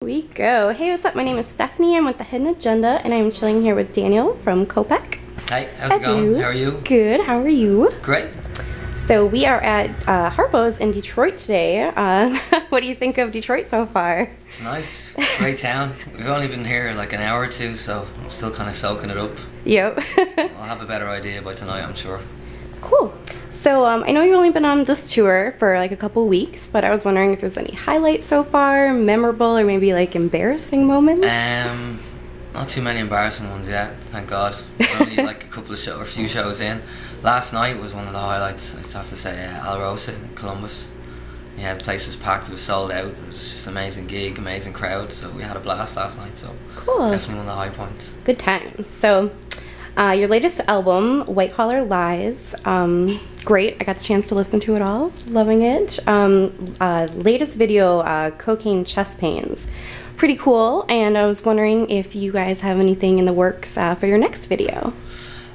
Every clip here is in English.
We go. Hey, what's up? My name is Stephanie. I'm with The Hidden Agenda, and I'm chilling here with Daniel from Kopek. Hey, how's it going? How are you? Good. How are you? Great. So we are at Harpos in Detroit today. What do you think of Detroit so far? It's nice. Great town. We've only been here like an hour or two, so I'm still kind of soaking it up. Yep. I'll have a better idea by tonight, I'm sure. Cool. So I know you've only been on this tour for like a couple weeks, but I was wondering if there's any highlights so far, memorable or maybe like embarrassing moments? Not too many embarrassing ones yet, thank God. We're only like a few shows in. Last night was one of the highlights, I'd have to say, Roose in Columbus. Yeah, the place was packed, it was sold out. It was just an amazing gig, amazing crowd, so we had a blast last night, so cool. Definitely one of the high points. Good times. So your latest album, White Collar Lies, great. I got the chance to listen to it all. Loving it. Latest video, Cocaine Chest Pains. Pretty cool. And I was wondering if you guys have anything in the works for your next video.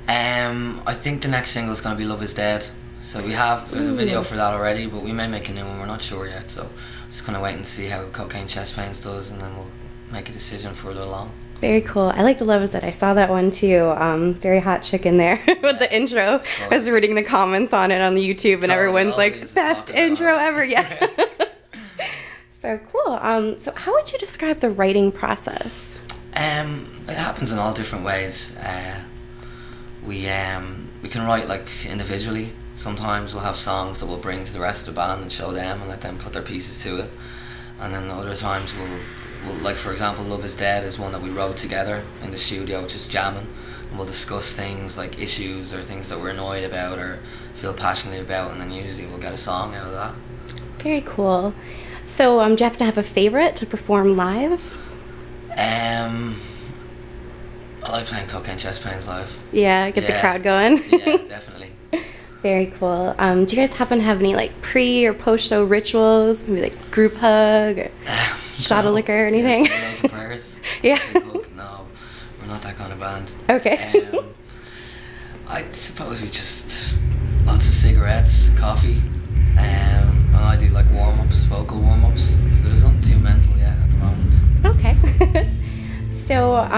I think the next single is going to be Love Is Dead. So there's a video for that already, but we may make a new one. We're not sure yet. So just kind of waiting to see how Cocaine Chest Pains does, and then we'll make a decision further along. Very cool. I like the Love Is Dead. I saw that one too. Very hot chick in there with the intro. I was reading the comments on it on the YouTube, and everyone's like, best intro ever. Yeah. So cool. So how would you describe the writing process? It happens in all different ways. We can write like individually. Sometimes we'll have songs that we'll bring to the rest of the band and show them and let them put their pieces to it. And then other times we'll like, for example, Love Is Dead is one that we wrote together in the studio, just jamming, and we'll discuss things like issues or things that we're annoyed about or feel passionately about, and then usually we'll get a song out of that. Very cool. So do you have to have a favorite to perform live? I like playing Cocaine Chest Pains live. Yeah, get the crowd going. Yeah, definitely. Very cool. Do you guys happen to have any like pre or post show rituals? Maybe like group hug or shot of liquor or anything? Yes, loads of prayers. Yeah. No, we're not that kind of band. Okay. I suppose we just lots of cigarettes, coffee, and I do like warm-ups, vocal warm-ups. So there's nothing too mental yet at the moment. Okay. So,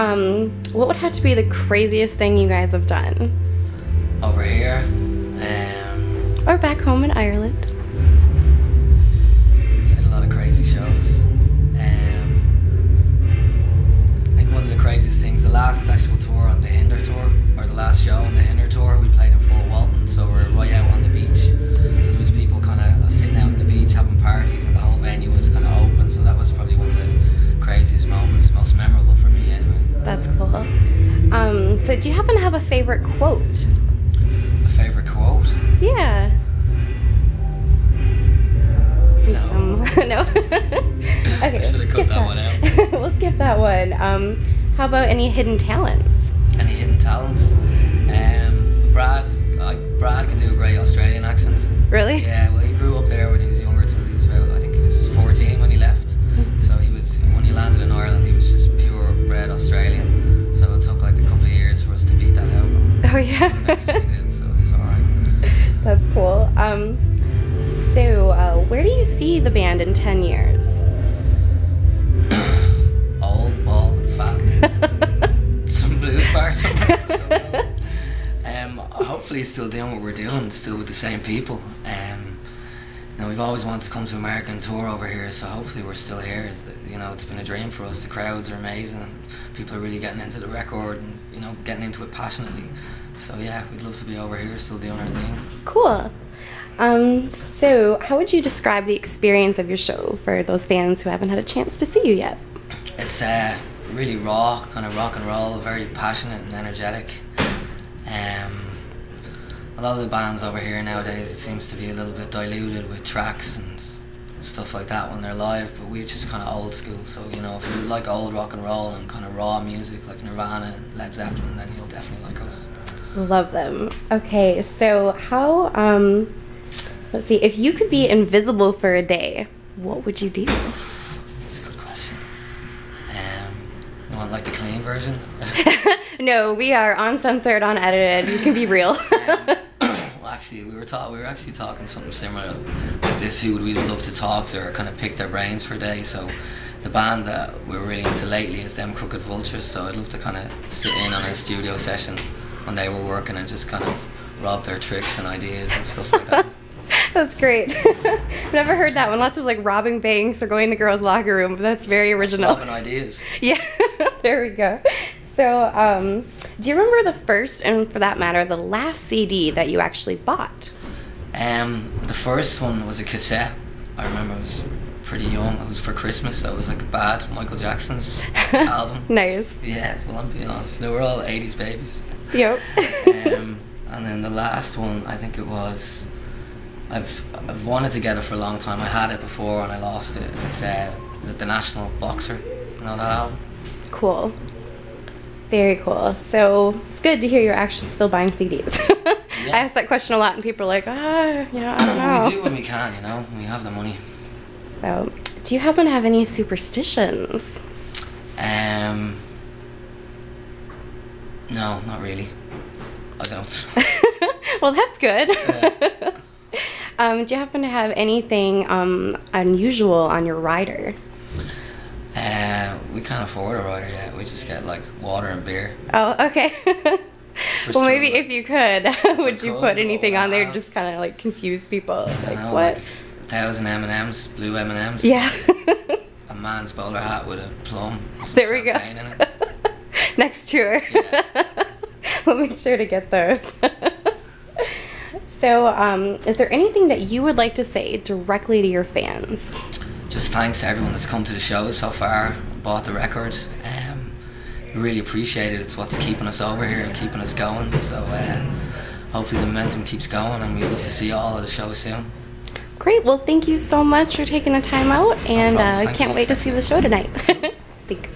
what would have to be the craziest thing you guys have done? Over here? Or back home in Ireland? Played a lot of crazy shows. I think one of the craziest things, the last actual tour on the Hinder tour, or the last show on the Hinder tour, we played in Fort Walton, so we're right out on the beach. So there was people kind of sitting out on the beach having parties, and the whole venue was kind of open, so that was probably one of the craziest moments, most memorable for me anyway. That's cool. So do you happen to have a favorite quote? A favorite quote? Yeah. No. No? Okay, I should have cut that one out. We'll skip that one. How about any hidden talents? Any hidden talents? Brad can do a great Australian accent. Really? Yeah, well he grew up there when he was younger till he was about, I think he was 14 when he left. So when he landed in Ireland, he was just purebred Australian. So it took like a couple of years for us to beat that out. Oh yeah. Eventually we did, so he's alright. That's cool. So where do you see the band in 10 years? Old, bald and fat. Some blues bar somewhere. Hopefully still doing what we're doing, still with the same people. We've always wanted to come to America and tour over here, so hopefully we're still here. It's been a dream for us. The crowds are amazing, and people are really getting into the record and getting into it passionately. So yeah, we'd love to be over here, still doing our thing. Cool. So how would you describe the experience of your show for those fans who haven't had a chance to see you yet? It's really raw, kind of rock and roll, very passionate and energetic. A lot of the bands over here nowadays, it seems to be a little bit diluted with tracks and stuff like that when they're live, but we're just kind of old school. So if you like old rock and roll and kind of raw music like Nirvana and Led Zeppelin, then you'll definitely like us. Love them. Okay, so how let's see, if you could be invisible for a day, what would you do? That's a good question. You want like the clean version? No, we are uncensored, unedited. You can be real. Well, actually, we were actually talking something similar like this. Who would we love to talk to or kind of pick their brains for a day? So, the band that we're really into lately is them Crooked Vultures, so I'd love to kind of sit in on a studio session when they were working and just kind of rob their tricks and ideas and stuff like that. That's great. I've never heard that one. Lots of like robbing banks or going in the girls' locker room, but that's very original. Robbing ideas. Yeah, there we go. So, do you remember the first, and for that matter, the last CD that you actually bought? The first one was a cassette. I remember I was pretty young. It was for Christmas, so it was like a bad Michael Jackson's album. Nice. Yeah, well, I'm being honest. They were all 80s babies. Yep. And then the last one, I think it was, I've wanted to get it for a long time. I had it before and I lost it. It's the National Boxer. You know that album? Cool. Very cool. So it's good to hear you're actually still buying CDs. Yeah. I ask that question a lot and people are like, I don't know. We do when we can, you know, when we have the money. So, do you happen to have any superstitions? No, not really. I don't. Well, that's good. Yeah. Do you happen to have anything unusual on your rider? We can't afford a rider yet. We just get like water and beer. Oh, okay. Well, maybe if you could, would you put anything on there to just kind of like confuse people? Like, know, what? Like 1,000 M&M's, blue M&M's. Yeah. A man's bowler hat with a plum. There we go. In it. Next tour. Yeah. We'll make sure to get those. So, is there anything that you would like to say directly to your fans? Just thanks to everyone that's come to the show so far, bought the record. We really appreciate it. It's what's keeping us over here and keeping us going. So hopefully the momentum keeps going, and we'd love to see you all at the show soon. Great. Well, thank you so much for taking the time out, and No problem. can't wait to see the show tonight. Thanks.